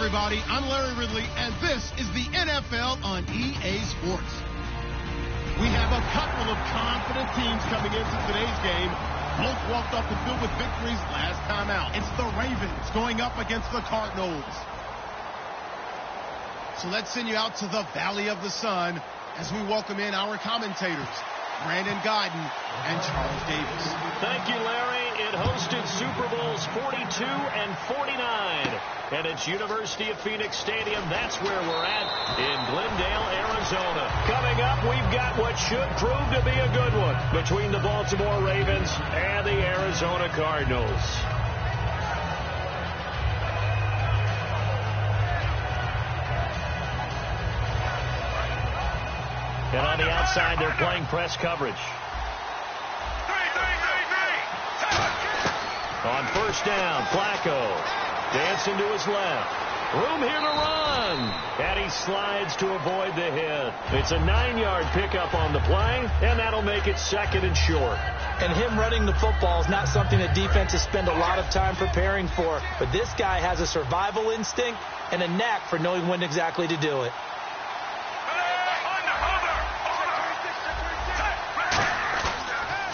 everybody. I'm Larry Ridley, and this is the NFL on EA Sports. We have a couple of confident teams coming into today's game. Both walked off the field with victories last time out. It's the Ravens going up against the Cardinals. So let's send you out to the Valley of the Sun as we welcome in our commentators, Brandon Guyton and Charles Davis. Thank you, Larry. It hosted Super Bowls 42 and 49. And it's University of Phoenix Stadium. That's where we're at in Glendale, Arizona. Coming up, we've got what should prove to be a good one between the Baltimore Ravens and the Arizona Cardinals. And on the outside, they're playing press coverage. On first down, Flacco dancing to his left. Room here to run. And he slides to avoid the hit. It's a 9-yard pickup on the play, and that'll make it second and short. And him running the football is not something that defenses spend a lot of time preparing for. But this guy has a survival instinct and a knack for knowing when exactly to do it.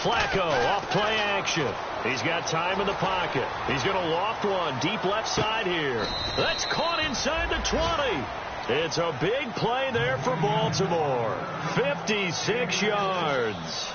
Flacco off play action. He's got time in the pocket. He's going to loft one deep left side here. That's caught inside the 20. It's a big play there for Baltimore. 56 yards.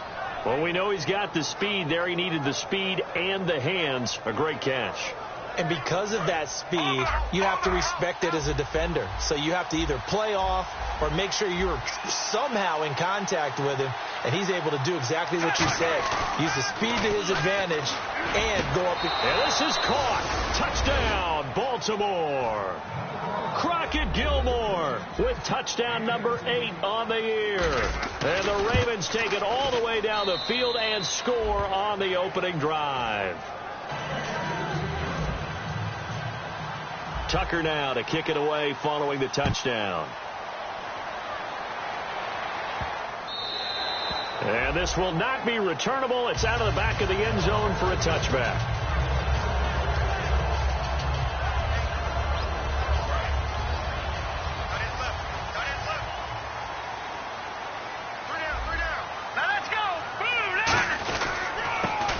Well, we know he's got the speed there. He needed the speed and the hands. A great catch. And because of that speed, you have to respect it as a defender. So you have to either play off or make sure you're somehow in contact with him, and he's able to do exactly what you said. Use the speed to his advantage and go up. And this is caught. Touchdown, Baltimore. Crockett Gilmore with touchdown number 8 on the year. And the Ravens take it all the way down the field and score on the opening drive. Tucker now to kick it away following the touchdown. And this will not be returnable. It's out of the back of the end zone for a touchback.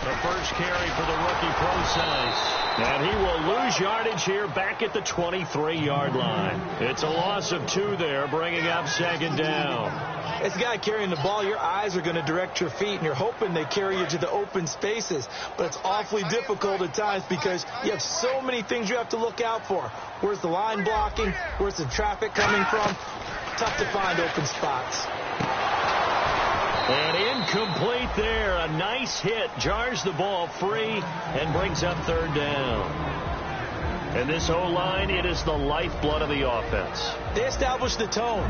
The first carry for the rookie Procise. And he will lose yardage here back at the 23-yard line. It's a loss of 2 there, bringing up second down. As a guy carrying the ball, your eyes are going to direct your feet, and you're hoping they carry you to the open spaces. But it's awfully difficult at times because you have so many things you have to look out for. Where's the line blocking? Where's the traffic coming from? Tough to find open spots. And incomplete there. A nice hit. Jars the ball free and brings up third down. And this O-line, it is the lifeblood of the offense. They establish the tone.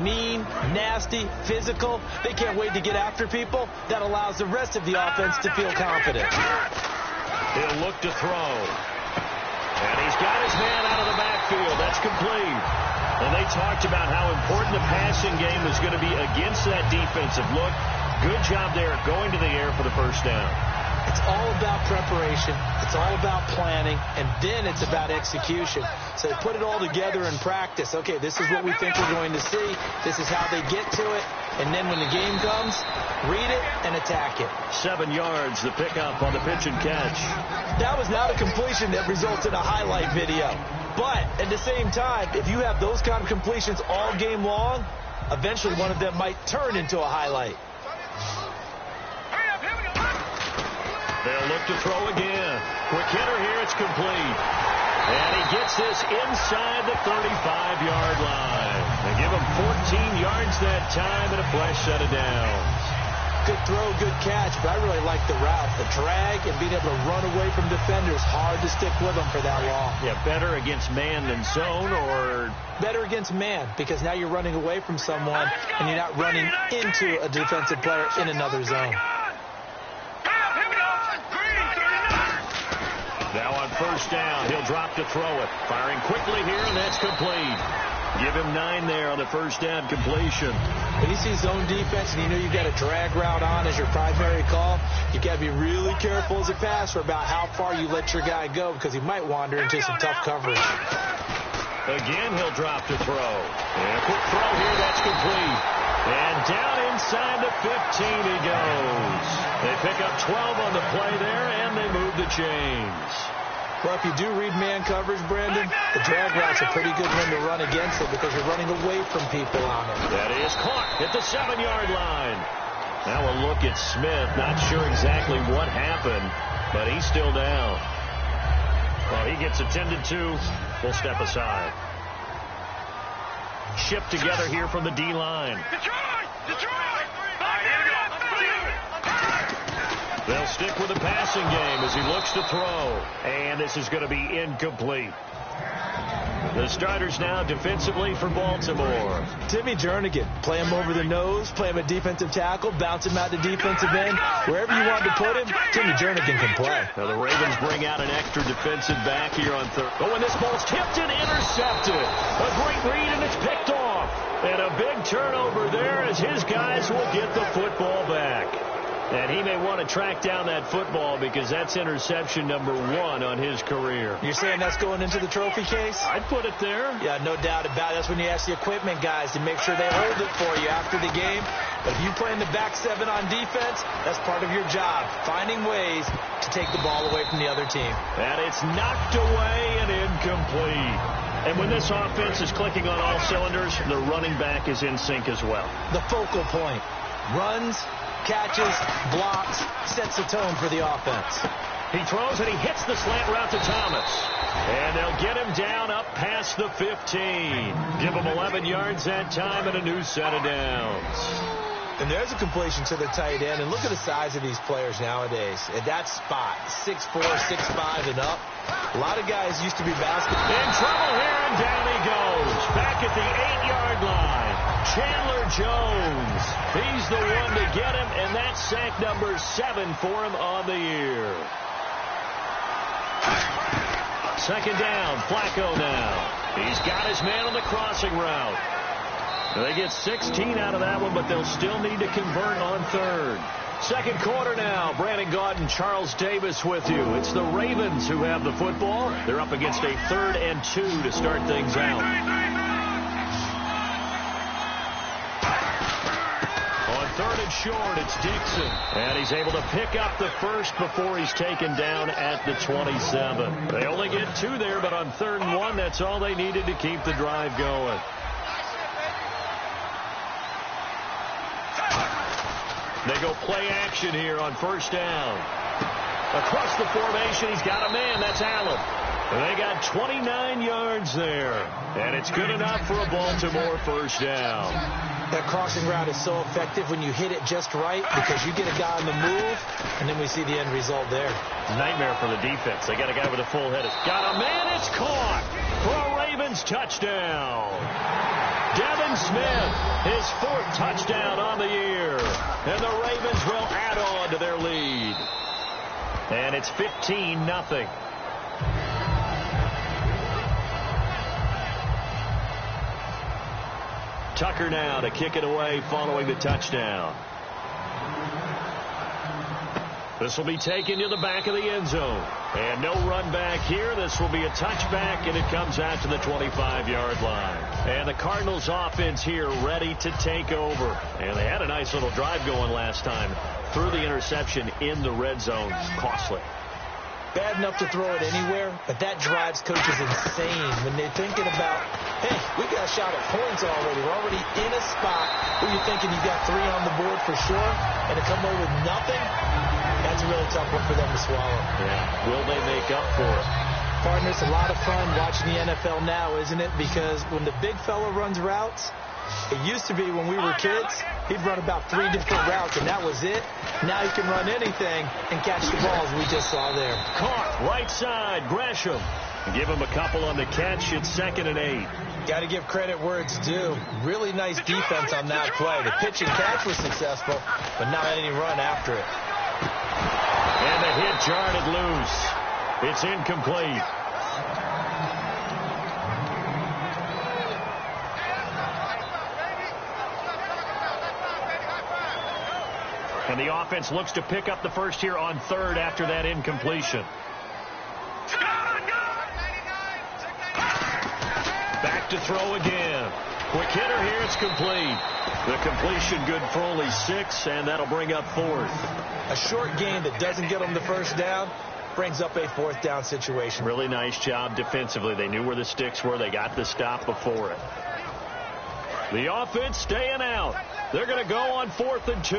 Mean, nasty, physical. They can't wait to get after people. That allows the rest of the offense to feel confident. He'll look to throw. And he's got his man out of the backfield. That's complete. And they talked about how important the passing game was going to be against that defensive look. Good job there going to the air for the first down. It's all about preparation. It's all about planning. And then it's about execution. So they put it all together in practice. Okay, this is what we think we're going to see. This is how they get to it. And then when the game comes, read it and attack it. 7 yards, the pickup on the pitch and catch. That was not a completion that results in a highlight video. But at the same time, if you have those kind of completions all game long, eventually one of them might turn into a highlight. They'll look to throw again. Quick hitter here, it's complete. And he gets this inside the 35-yard line. They give him 14 yards that time and a fresh set of downs. Good throw, good catch, but I really like the route. The drag and being able to run away from defenders, hard to stick with them for that long. Yeah, better against man than zone, or better against man, because now you're running away from someone and you're not running into a defensive player in another zone. Now on first down, he'll drop to throw it. Firing quickly here, and that's complete. Give him 9 there on the first down completion. When you see zone defense and you know you've got a drag route on as your primary call, you've got to be really careful as a passer about how far you let your guy go because he might wander into some tough coverage. Again, he'll drop to throw. And a quick throw here, that's complete. And down inside the 15 he goes. They pick up 12 on the play there, and they move the chains. Well, if you do read man coverage, Brandon, the drag route's a pretty good one to run against it because you're running away from people on it. That is caught at the 7-yard line. Now a look at Smith. Not sure exactly what happened, but he's still down. Well, he gets attended to. We'll step aside. Shipped together here from the D-line. They'll stick with the passing game as he looks to throw. And this is going to be incomplete. The starters now defensively for Baltimore. Timmy Jernigan, play him over the nose, play him at defensive tackle, bounce him out to defensive end. Wherever you want to put him, Timmy Jernigan can play. Now the Ravens bring out an extra defensive back here on third. Oh, and this ball's tipped and intercepted. A great read, and it's picked off. And a big turnover there as his guys will get the football back. And he may want to track down that football because that's interception number 1 on his career. You're saying that's going into the trophy case? I'd put it there. Yeah, no doubt about it. That's when you ask the equipment guys to make sure they hold it for you after the game. But if you play in the back 7 on defense, that's part of your job, finding ways to take the ball away from the other team. And it's knocked away and incomplete. And when this offense is clicking on all cylinders, the running back is in sync as well. The focal point. Runs, catches, blocks, sets the tone for the offense. He throws and he hits the slant route to Thomas. And they'll get him down up past the 15. Give him 11 yards that time and a new set of downs. And there's a completion to the tight end. And look at the size of these players nowadays. At that spot, 6'4", 6'5", and up. A lot of guys used to be basketball. In trouble here, and down he goes. Back at the 8-yard line. Chandler Jones. He's the one to get him, and that's sack number 7 for him on the year. Second down, Flacco now. He's got his man on the crossing route. They get 16 out of that one, but they'll still need to convert on third. Second quarter now. Brandon Gaudin, Charles Davis with you. It's the Ravens who have the football. They're up against a 3rd and 2 to start things out. On 3rd and short, it's Dixon. And he's able to pick up the first before he's taken down at the 27. They only get 2 there, but on 3rd and 1, that's all they needed to keep the drive going. They go play action here on first down. Across the formation, he's got a man. That's Allen. And they got 29 yards there. And it's good enough for a Baltimore first down. That crossing route is so effective when you hit it just right because you get a guy on the move, and then we see the end result there. Nightmare for the defense. They got a guy with a full head. Got a man. It's caught for a Ravens touchdown. Devin Smith, his 4th touchdown on the year. And the Ravens will add on to their lead. And it's 15-0. Tucker now to kick it away following the touchdown. This will be taken to the back of the end zone. And no run back here. This will be a touchback, and it comes out to the 25-yard line. And the Cardinals offense here ready to take over. And they had a nice little drive going last time. Threw the interception in the red zone. Costly. Bad enough to throw it anywhere, but that drives coaches insane when they're thinking about, hey, we got a shot at points already. We're already in a spot where you're thinking you've got 3 on the board for sure, and to come away with nothing, that's a really tough one for them to swallow. Yeah. Will they make up for it? Partner, it's a lot of fun watching the NFL now, isn't it? Because when the big fella runs routes, it used to be when we were kids, he'd run about 3 different routes, and that was it. Now he can run anything and catch the balls we just saw there. Caught right side, Gresham. Give him a couple on the catch. It's 2nd and 8. Got to give credit where it's due. Really nice defense on that play. The pitch and catch was successful, but not any run after it. And the hit jarred it loose. It's incomplete. And the offense looks to pick up the first here on 3rd after that incompletion. to throw again. Quick hitter here. It's complete. The completion good for only 6, and that'll bring up 4th. A short gain that doesn't get them the first down brings up a 4th down situation. Really nice job defensively. They knew where the sticks were. They got the stop before it. The offense staying out. They're going to go on 4th and 2.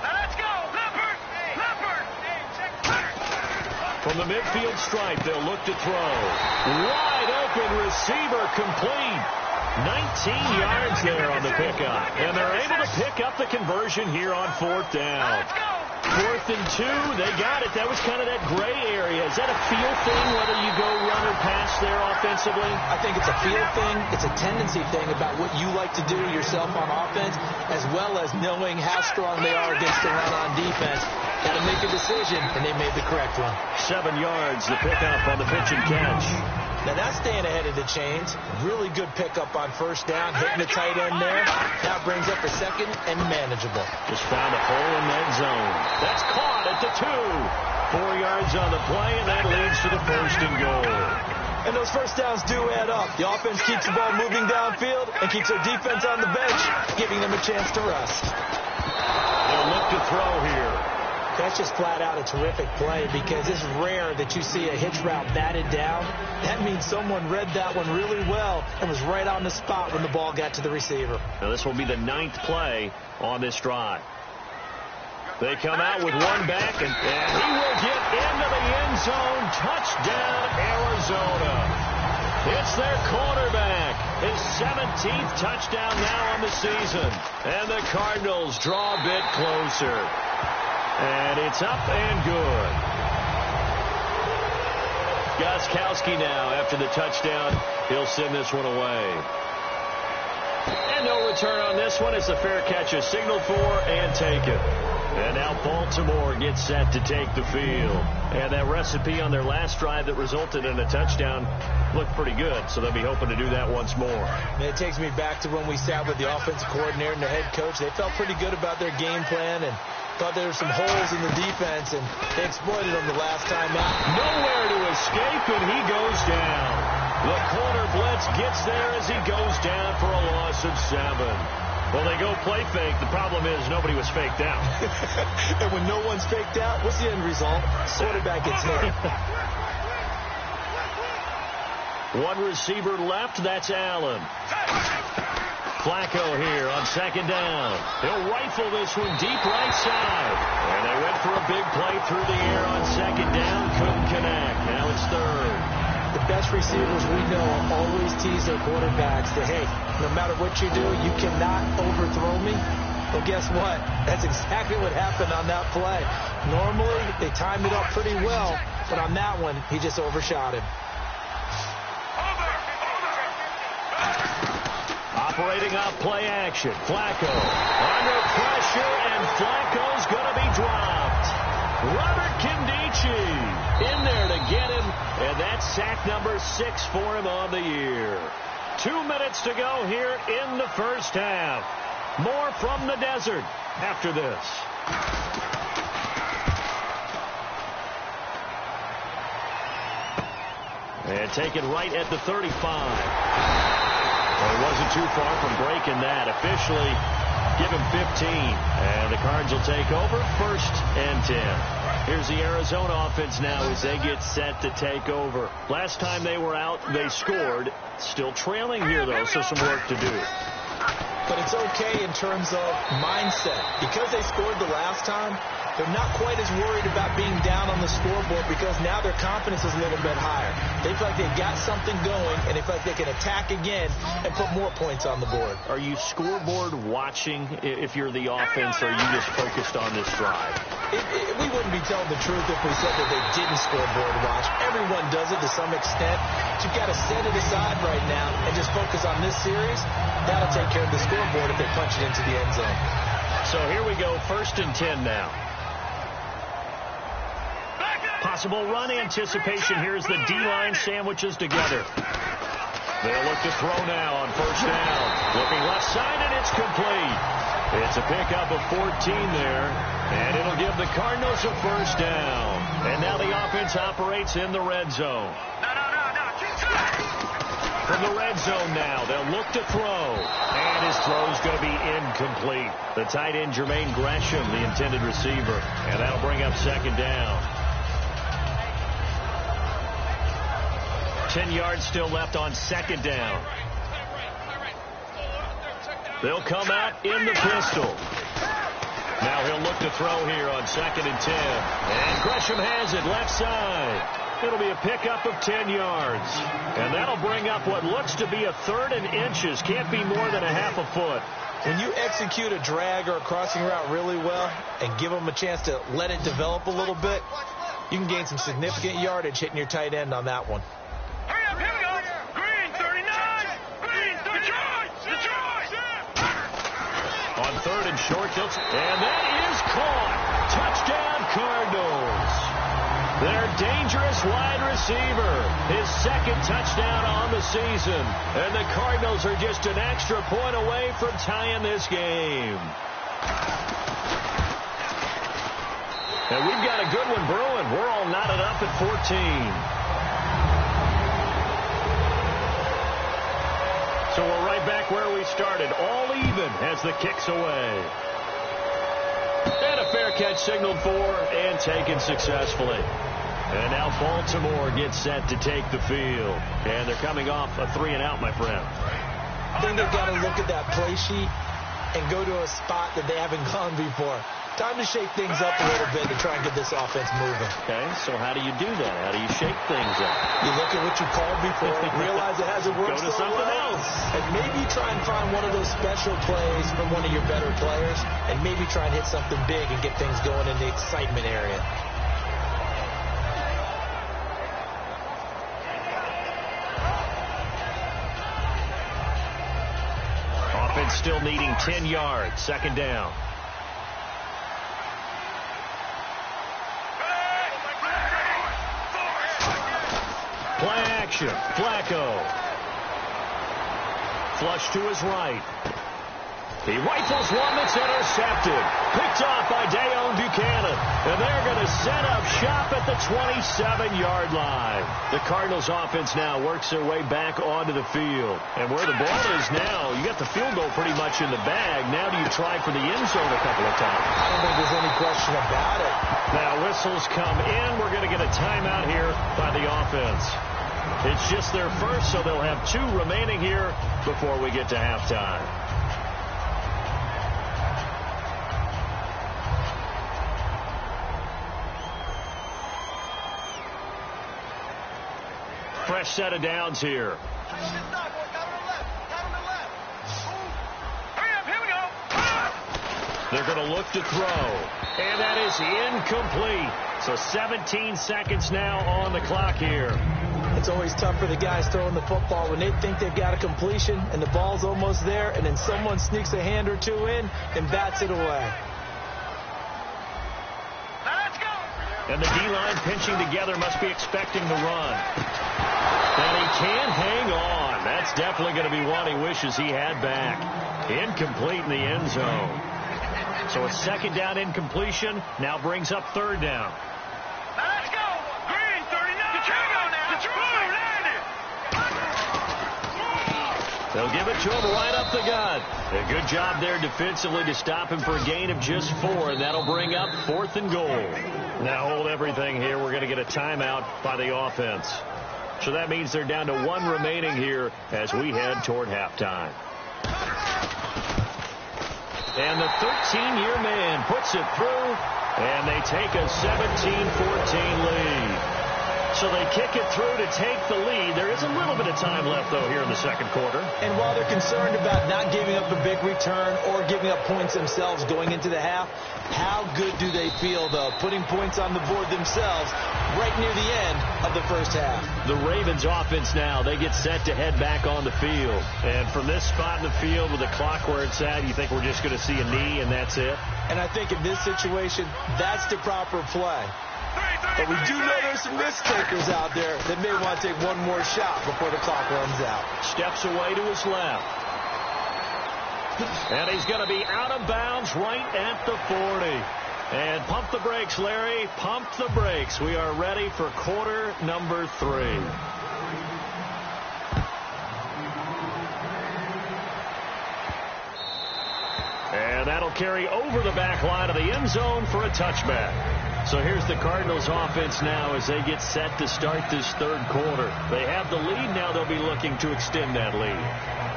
Let's go, Leopard! Leopard! From the midfield stripe, they'll look to throw. Wide open receiver complete. 19 yards there on the pickup. And they're able to pick up the conversion here on 4th down. 4th and 2, they got it. That was kind of that gray area. Is that a feel thing, whether you go run or pass there offensively? I think it's a feel thing. It's a tendency thing about what you like to do yourself on offense, as well as knowing how strong they are against the run on defense. Got to make a decision, and they made the correct one. 7 yards, the pickup on the pitch and catch. Now that's staying ahead of the chains. Really good pickup on 1st down, hitting the tight end there. Now brings up a 2nd and manageable. Just found a hole in that zone. That's caught at the 2. 4 yards on the play, and that leads to the 1st and goal. And those 1st downs do add up. The offense keeps the ball moving downfield and keeps their defense on the bench, giving them a chance to rest. They'll look to throw here. That's just flat out a terrific play, because it's rare that you see a hitch route batted down. That means someone read that one really well and was right on the spot when the ball got to the receiver. Now this will be the 9th play on this drive. They come out with one back, and he will get into the end zone. Touchdown, Arizona. It's their quarterback. His 17th touchdown now on the season. And the Cardinals draw a bit closer. And it's up and good. Gostkowski now, after the touchdown, he'll send this one away. And no return on this one. It's a fair catch, a signal for, and take it. And now Baltimore gets set to take the field. And that recipe on their last drive that resulted in a touchdown looked pretty good, so they'll be hoping to do that once more. And it takes me back to when we sat with the offensive coordinator and the head coach. They felt pretty good about their game plan and thought there were some holes in the defense, and they exploited them the last time out. Nowhere to escape, and he goes down. The corner blitz gets there as he goes down for a loss of 7. Well, they go play fake. The problem is nobody was faked out. And when no one's faked out, what's the end result? Quarterback gets hit. One receiver left. That's Allen. Flacco here on 2nd down. He'll rifle this one deep right side. And they went for a big play through the air on 2nd down. Couldn't connect. Now it's 3rd. The best receivers we know always tease their quarterbacks that, hey, no matter what you do, you cannot overthrow me. Well, guess what? That's exactly what happened on that play. Normally, they timed it up pretty well, but on that one, he just overshot him. Operating off play action. Flacco under pressure, and Flacco's going to be dropped. Robert Kindici in there to get him, and that's sack number 6 for him on the year. 2 minutes to go here in the first half. More from the desert after this. And taken right at the 35. Well, he wasn't too far from breaking that. Officially, give him 15. And the Cards will take over 1st and 10. Here's the Arizona offense now as they get set to take over. Last time they were out, they scored. Still trailing here, though, so some work to do. But it's okay in terms of mindset. Because they scored the last time, they're not quite as worried about being down on the scoreboard, because now their confidence is a little bit higher. They feel like they've got something going, and they feel like they can attack again and put more points on the board. Are you scoreboard watching if you're the offense, or are you just focused on this drive? We wouldn't be telling the truth if we said that they didn't scoreboard watch. Everyone does it to some extent. But you've got to set it aside right now and just focus on this series. That'll take care of the scoreboard if they punch it into the end zone. So here we go, 1st and 10 now. Possible run anticipation here as the D-line sandwiches together. They'll look to throw now on 1st down. Looking left side, and it's complete. It's a pickup of 14 there, and it'll give the Cardinals a 1st down. And now the offense operates in the red zone. No. From the red zone now, they'll look to throw. And his throw's going to be incomplete. The tight end, Jermaine Gresham, the intended receiver. And that'll bring up second down. 10 yards still left on second down. They'll come out in the pistol. Now he'll look to throw here on 2nd and 10. And Gresham has it left side. It'll be a pickup of 10 yards. And that'll bring up what looks to be a 3rd and inches. Can't be more than a half a foot. When you execute a drag or a crossing route really well and give them a chance to let it develop a little bit, you can gain some significant yardage hitting your tight end on that one. Hurry up, here we go. Green 39. Green 39. Detroit. On 3rd and short, and that is caught. Touchdown, Cardinals. Their dangerous wide receiver, his 2nd touchdown on the season. And the Cardinals are just an extra point away from tying this game. And we've got a good one brewing. We're all knotted up at 14. So we're right back where we started, all even as the kick's away. And a fair catch signaled for and taken successfully. And now Baltimore gets set to take the field. And they're coming off a 3-and-out, my friend. I think they've got to look at that play sheet and go to a spot that they haven't gone before. Time to shake things up a little bit to try and get this offense moving. Okay, so how do you do that? How do you shake things up? You look at what you called before, realize it hasn't worked Go to something else. and maybe try and find one of those special plays from one of your better players, and maybe try and hit something big and get things going in the excitement area. Offense still needing 10 yards, 2nd down. Play action. Flacco. Flush to his right. He rifles one that's intercepted. Picked off by Dayon Buchanan. And they're going to set up shop at the 27-yard line. The Cardinals offense now works their way back onto the field. And where the ball is now, you got the field goal pretty much in the bag. Now do you try for the end zone a couple of times? I don't think there's any question about it. Now whistles come in. We're going to get a timeout here by the offense. It's just their first, so they'll have 2 remaining here before we get to halftime. Fresh set of downs here. Hurry up, here we go. They're going to look to throw. And that is incomplete. So 17 seconds now on the clock here. It's always tough for the guys throwing the football when they think they've got a completion and the ball's almost there, and then someone sneaks a hand or 2 in and bats it away. Now let's go. And the D-line pinching together must be expecting the run. And he can't hang on. That's definitely going to be one he wishes he had back. Incomplete in the end zone. So a 2nd down incompletion now brings up 3rd down. Now let's go. Green 39. Detroit now. Detroit landed. They'll give it to him right up the gut. A good job there defensively to stop him for a gain of just 4, and that'll bring up 4th and goal. Now hold everything here. We're going to get a timeout by the offense. So that means they're down to 1 remaining here as we head toward halftime. And the 13-year man puts it through, and they take a 17-14 lead. So they kick it through to take the lead. There is a little bit of time left, though, here in the 2nd quarter. And while they're concerned about not giving up a big return or giving up points themselves going into the half, how good do they feel, though, putting points on the board themselves right near the end of the first half? The Ravens offense now, they get set to head back on the field. And from this spot in the field with the clock where it's at, you think we're just going to see a knee and that's it? And I think in this situation, that's the proper play. But we do know there's some risk takers out there that may want to take one more shot before the clock runs out. Steps away to his left. And he's going to be out of bounds right at the 40. And pump the brakes, Larry. Pump the brakes. We are ready for quarter number 3. And that'll carry over the back line of the end zone for a touchback. So here's the Cardinals offense now as they get set to start this third quarter. They have the lead. Now they'll be looking to extend that lead.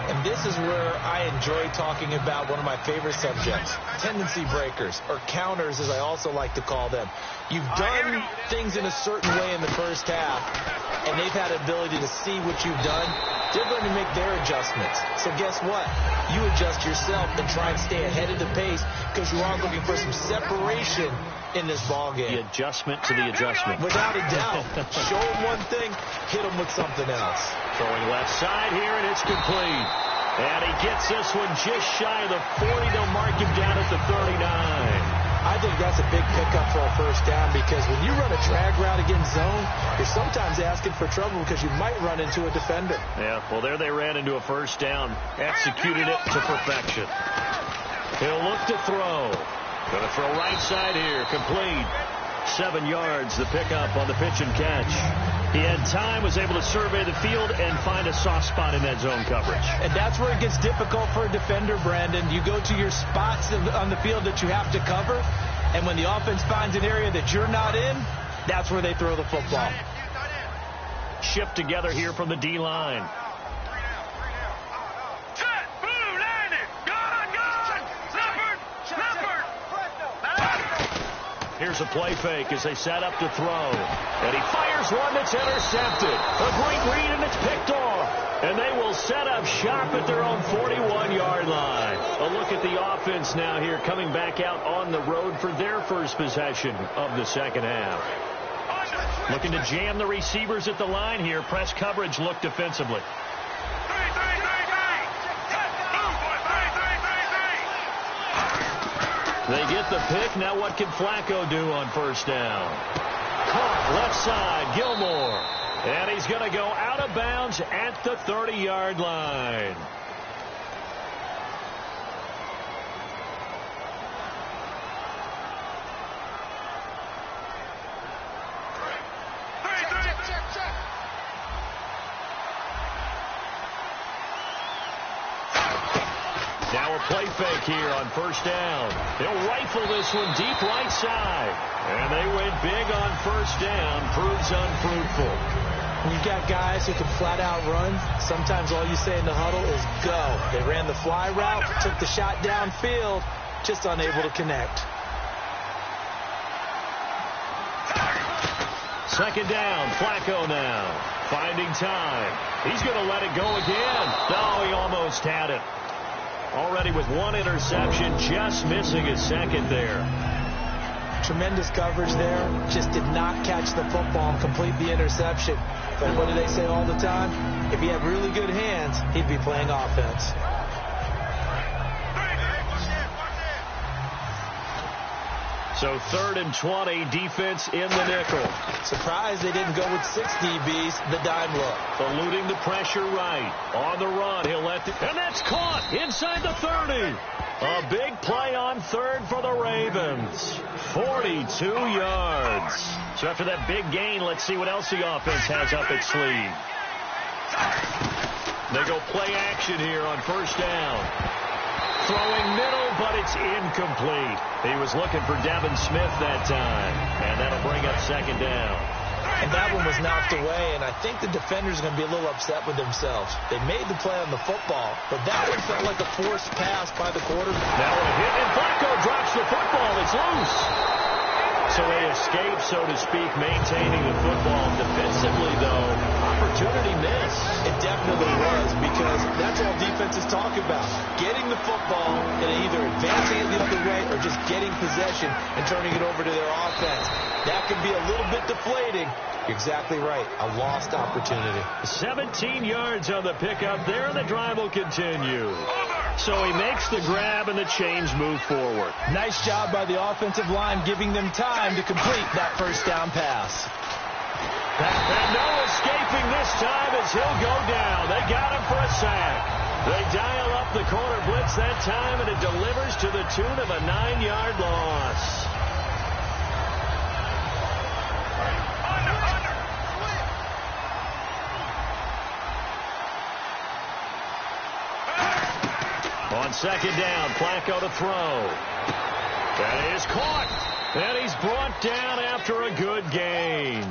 And this is where I enjoy talking about one of my favorite subjects, tendency breakers, or counters as I also like to call them. You've done things in a certain way in the first half, and they've had the ability to see what you've done. They're going to make their adjustments. So guess what? You adjust yourself and try and stay ahead of the pace because you are looking for some separation in this ballgame. The adjustment to the adjustment. Without a doubt. Show them one thing, hit them with something else. Throwing left side here, and it's complete. And he gets this one just shy of the 40. They'll mark him down at the 39. I think that's a big pickup for a first down because when you run a drag route against zone, you're sometimes asking for trouble because you might run into a defender. Yeah, well, there they ran into a first down. Executed it to perfection. He'll look to throw. Going to throw right side here. Complete. 7 yards, the pickup on the pitch and catch. He had time, was able to survey the field and find a soft spot in that zone coverage. And that's where it gets difficult for a defender, Brandon. You go to your spots on the field that you have to cover, and when the offense finds an area that you're not in, that's where they throw the football. Shift together here from the D-line. Here's a play fake as they set up to throw. And he fires one that's intercepted. A great read, and it's picked off. And they will set up shop at their own 41-yard line. A look at the offense now here, coming back out on the road for their first possession of the second half. Looking to jam the receivers at the line here. Press coverage look defensively. They get the pick. Now what can Flacco do on first down? Caught left side, Gilmore. And he's going to go out of bounds at the 30-yard line. Now a play fake here on first down. They'll rifle this one deep right side. And they went big on first down. Proves unfruitful. When you've got guys who can flat out run, sometimes all you say in the huddle is go. They ran the fly route, took the shot downfield, just unable to connect. Second down, Flacco now. Finding time. He's going to let it go again. No, he almost had it. Already with one interception, just missing his second there. Tremendous coverage there. Just did not catch the football and complete the interception. But what do they say all the time? If he had really good hands, he'd be playing offense. So 3rd and 20, defense in the nickel. Surprised they didn't go with 6 DBs, the dime look. Eluding the pressure right. On the run, he'll let and that's caught inside the 30. A big play on 3rd for the Ravens. 42 yards. So after that big gain, let's see what else the offense has up its sleeve. They go play action here on first down. Throwing middle, but it's incomplete. He was looking for Devin Smith that time. And that'll bring up second down. And that one was knocked away, and I think the defenders are going to be a little upset with themselves. They made the play on the football, but that one felt like a forced pass by the quarterback. Now a hit, and Flacco drops the football. It's loose. So they escape, so to speak, maintaining the football. Defensively, though, opportunity missed. It definitely was, because that's all defenses talk about. Getting the football and either advancing it the other way or just getting possession and turning it over to their offense. That can be a little bit deflating. You're exactly right. A lost opportunity. 17 yards on the pickup there, and the drive will continue. So he makes the grab, and the chains move forward. Nice job by the offensive line giving them time to complete that first down pass. And no escaping this time as he'll go down. They got him for a sack. They dial up the corner blitz that time, and it delivers to the tune of a 9-yard loss. On second down, Flacco to throw. That is caught. And he's brought down after a good gain.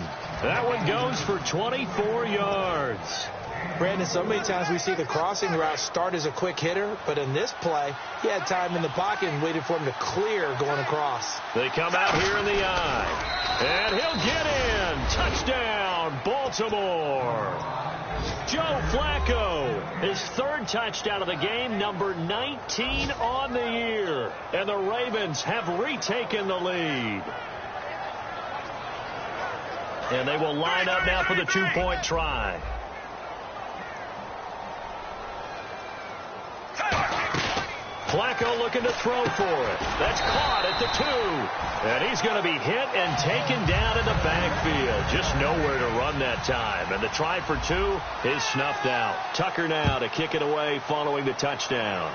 That one goes for 24 yards. Brandon, so many times we see the crossing route start as a quick hitter, but in this play, he had time in the pocket and waited for him to clear going across. They come out here in the eye. And he'll get in. Touchdown, Baltimore. Joe Flacco, his third touchdown of the game, number 19 on the year. And the Ravens have retaken the lead. And they will line up now for the two-point try. Flacco looking to throw for it. That's caught at the 2. And he's going to be hit and taken down in the backfield. Just nowhere to run that time. And the try for 2 is snuffed out. Tucker now to kick it away following the touchdown.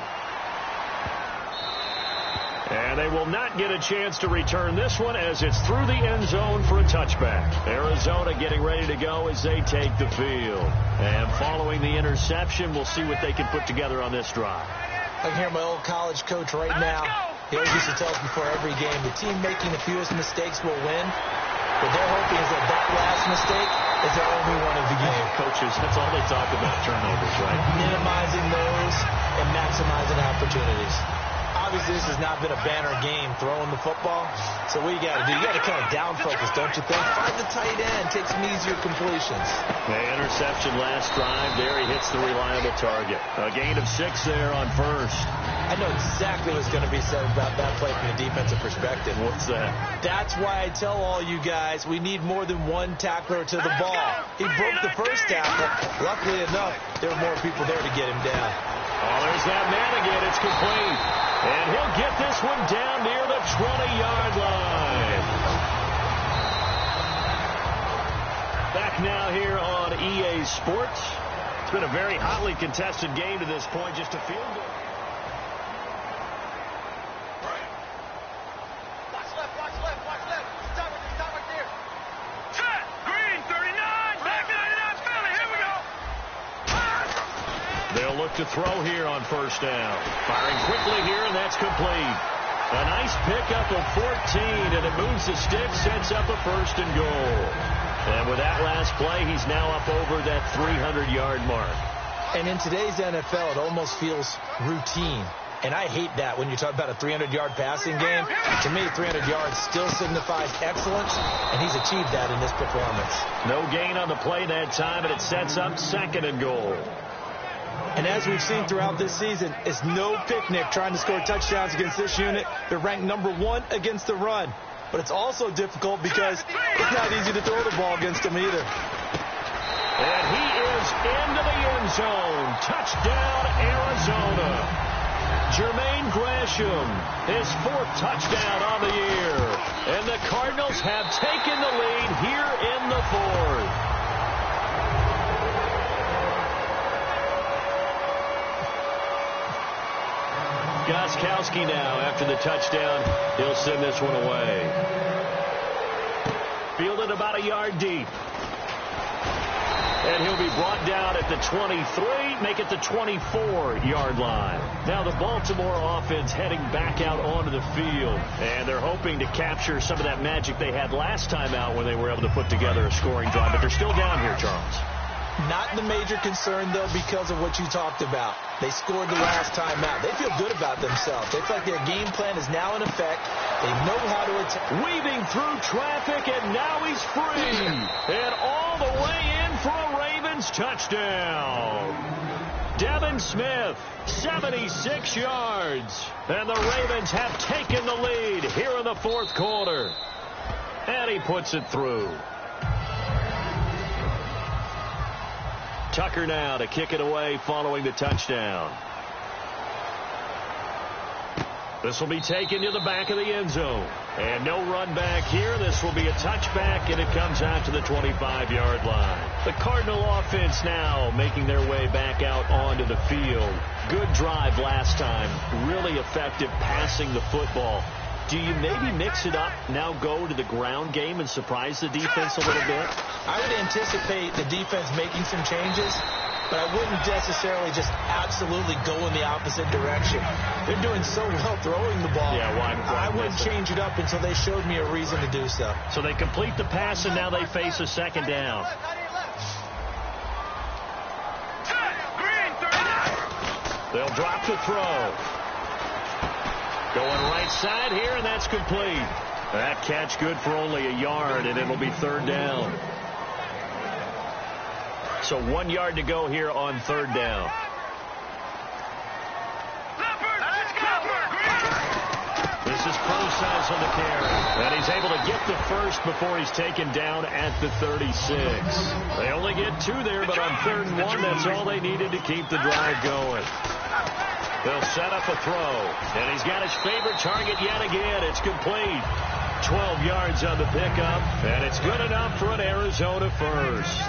And they will not get a chance to return this one as it's through the end zone for a touchback. Arizona getting ready to go as they take the field. And following the interception, we'll see what they can put together on this drive. I can hear my old college coach right now. He always used to tell us before every game, the team making the fewest mistakes will win. What they're hoping is that that last mistake is their only one of the game. Coaches, that's all they talk about, turnovers, right? Minimizing those and maximizing opportunities. Obviously, this has not been a banner game throwing the football. So what you got to do, you got to kind of down focus, don't you think? Find the tight end, take some easier completions. The interception last drive. There he hits the reliable target. A gain of 6 there on first. I know exactly what's going to be said about that play from a defensive perspective. What's that? That's why I tell all you guys we need more than one tackler to the ball. He broke the first tackle. Luckily enough, there were more people there to get him down. Oh, there's that man again. It's complete. And he'll get this one down near the 20-yard line. Back now here on EA Sports. It's been a very hotly contested game to this point. Just a field goal. Look to throw here on first down. Firing quickly here, and that's complete. A nice pickup of 14, and it moves the stick, sets up a first and goal. And with that last play, he's now up over that 300-yard mark. And in today's NFL, it almost feels routine. And I hate that when you talk about a 300-yard passing game. To me, 300 yards still signifies excellence, and he's achieved that in this performance. No gain on the play that time, and it sets up second and goal. And as we've seen throughout this season, it's no picnic trying to score touchdowns against this unit. They're ranked number 1 against the run. But it's also difficult because it's not easy to throw the ball against them either. And he is into the end zone. Touchdown, Arizona. Jermaine Gresham, his 4th touchdown on the year. And the Cardinals have taken the lead here in the 4th. Gostkowski now, after the touchdown, he'll send this one away. Fielded about a yard deep. And he'll be brought down at the 23, make it the 24-yard line. Now the Baltimore offense heading back out onto the field. And they're hoping to capture some of that magic they had last time out when they were able to put together a scoring drive. But they're still down here, Charles. Not the major concern, though, because of what you talked about. They scored the last time out. They feel good about themselves. They feel like their game plan is now in effect. They know how to attack. Weaving through traffic, and now he's free. And all the way in for a Ravens touchdown. Devin Smith, 76 yards. And the Ravens have taken the lead here in the 4th quarter. And he puts it through. Tucker now to kick it away following the touchdown. This will be taken to the back of the end zone. And no run back here. This will be a touchback, and it comes out to the 25-yard line. The Cardinal offense now making their way back out onto the field. Good drive last time. Really effective passing the football. Do you maybe mix it up, now go to the ground game and surprise the defense a little bit? I would anticipate the defense making some changes. but I wouldn't necessarily just absolutely go in the opposite direction. They're doing so well throwing the ball. Yeah, why I wouldn't change it up until they showed me a reason to do so. So they complete the pass, and now they face a second down. They'll drop the throw. Going right side here, and that's complete. That catch good for only a yard, and it'll be third down. So 1 yard to go here on third down. This is Procise on the carry, and he's able to get the first before he's taken down at the 36. They only get 2 there, but on 3rd and 1, that's all they needed to keep the drive going. They'll set up a throw, and he's got his favorite target yet again. It's complete. 12 yards on the pickup, and it's good enough for an Arizona first.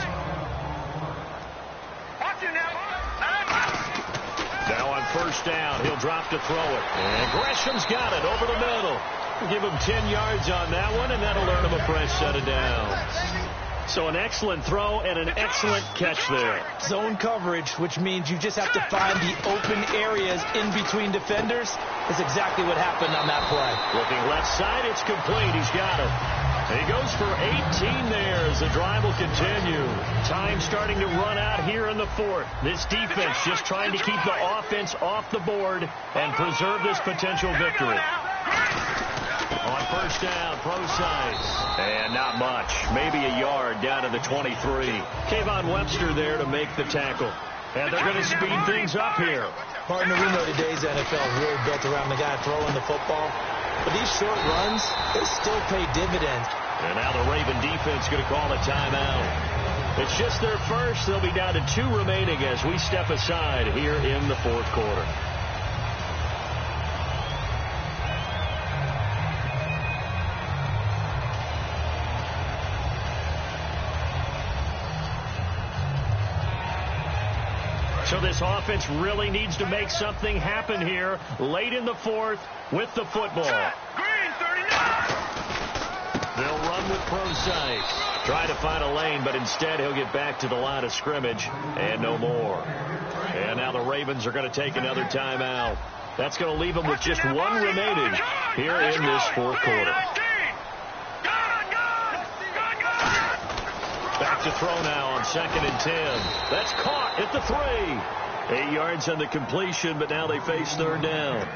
Now on first down, he'll drop to throw it. And Gresham's got it over the middle. We'll give him 10 yards on that one, and that'll earn him a fresh set of downs. So an excellent throw and an excellent catch there. Zone coverage, which means you just have to find the open areas in between defenders. That's exactly what happened on that play. Looking left side, it's complete. He's got it. He goes for 18 there as the drive will continue. Time starting to run out here in the 4th. This defense just trying to keep the offense off the board and preserve this potential victory. On first down, Procise. And not much. Maybe a yard down to the 23. Kayvon Webster there to make the tackle. And they're going to speed things up here. Partner, we know today's NFL is really built around the guy throwing the football. But these short runs, they still pay dividends. And now the Raven defense going to call a timeout. It's just their first. They'll be down to 2 remaining as we step aside here in the 4th quarter. So this offense really needs to make something happen here late in the 4th with the football. They'll run with Procise. Try to find a lane, but instead he'll get back to the line of scrimmage and no more. And now the Ravens are going to take another timeout. That's going to leave them with just 1 remaining here in this 4th quarter. Back to throw now on 2nd and 10. That's caught at the 3. 8 yards on the completion, but now they face 3rd down.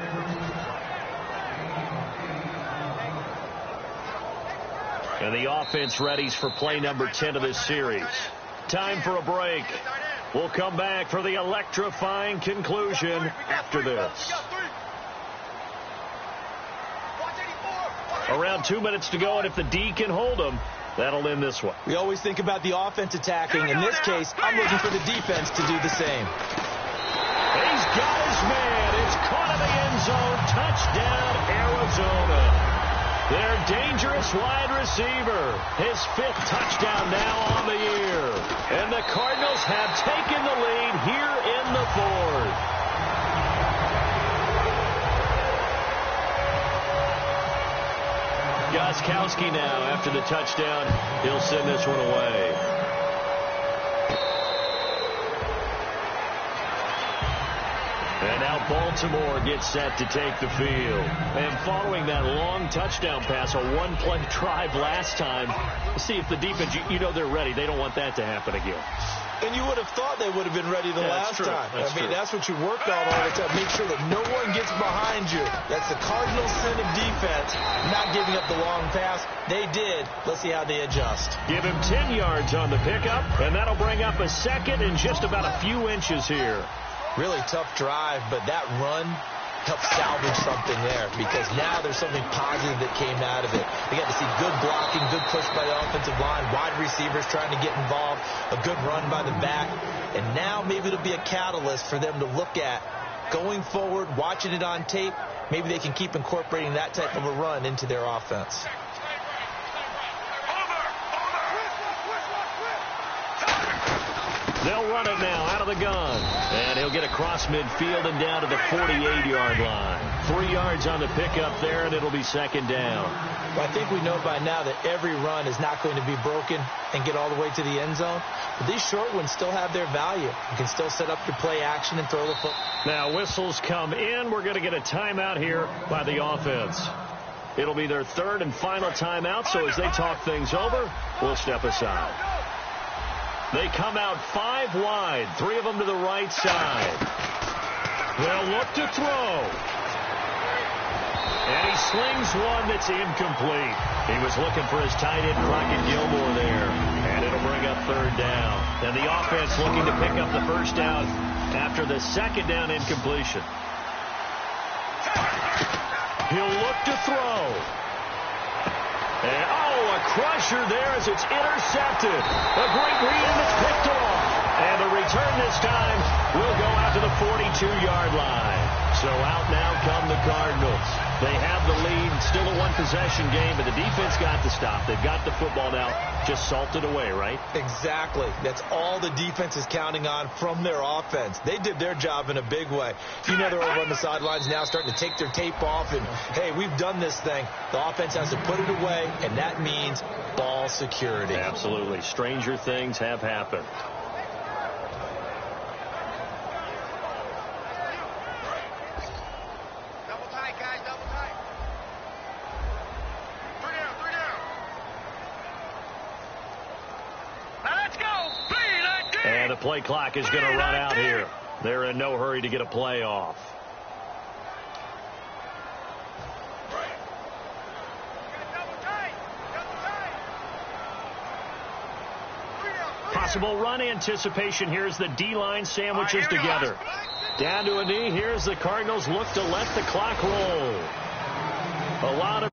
And the offense readies for play number 10 of this series. Time for a break. We'll come back for the electrifying conclusion after this. Around 2 minutes to go, and if the D can hold them, that'll end this one. We always think about the offense attacking. In this case, I'm looking for the defense to do the same. He's got his man. It's caught in the end zone. Touchdown, Arizona. Their dangerous wide receiver. His 5th touchdown now on the year. And the Cardinals have taken the lead here in the 4th. Gostkowski now, after the touchdown, he'll send this one away. And now Baltimore gets set to take the field. And following that long touchdown pass, a 1-play drive last time, see if the defense, you know they're ready. They don't want that to happen again. And you would have thought they would have been ready the last time. That's what you worked on all the time. Make sure that no one gets behind you. That's the Cardinals' sin of defense, not giving up the long pass. They did. Let's see how they adjust. Give him 10 yards on the pickup, and that'll bring up a 2nd and just about a few inches here. Really tough drive, but that run helped salvage something there because now there's something positive that came out of it. They got to see good blocking, good push by the offensive line, wide receivers trying to get involved, a good run by the back, and now maybe it'll be a catalyst for them to look at going forward, watching it on tape. Maybe they can keep incorporating that type of a run into their offense. They'll run it now out of the gun. And he'll get across midfield and down to the 48-yard line. 3 yards on the pickup there, and it'll be second down. Well, I think we know by now that every run is not going to be broken and get all the way to the end zone. But these short ones still have their value. You can still set up your play action and throw the football. Now whistles come in. We're going to get a timeout here by the offense. It'll be their third and final timeout, so as they talk things over, we'll step aside. They come out 5 wide, 3 of them to the right side. They'll look to throw. And he slings one that's incomplete. He was looking for his tight end, Crockett Gilmore, there. And it'll bring up third down. And the offense looking to pick up the first down after the second down incompletion. He'll look to throw. And, a crusher there as it's intercepted. A great read, and it's picked off. And the return this time will go out to the 42-yard line. So out now come the Cardinals. They have the lead, still a one-possession game, but the defense got the stop. They've got the football now, just salted away, right? Exactly. That's all the defense is counting on from their offense. They did their job in a big way. You know they're over on the sidelines now starting to take their tape off, and, hey, we've done this thing. The offense has to put it away, and that means ball security. Absolutely. Stranger things have happened. And the play clock is going to run out here. They're in no hurry to get a play off. Possible run anticipation. Here's the D-line sandwiches together. Down to a knee. Here's the Cardinals look to let the clock roll. A lot of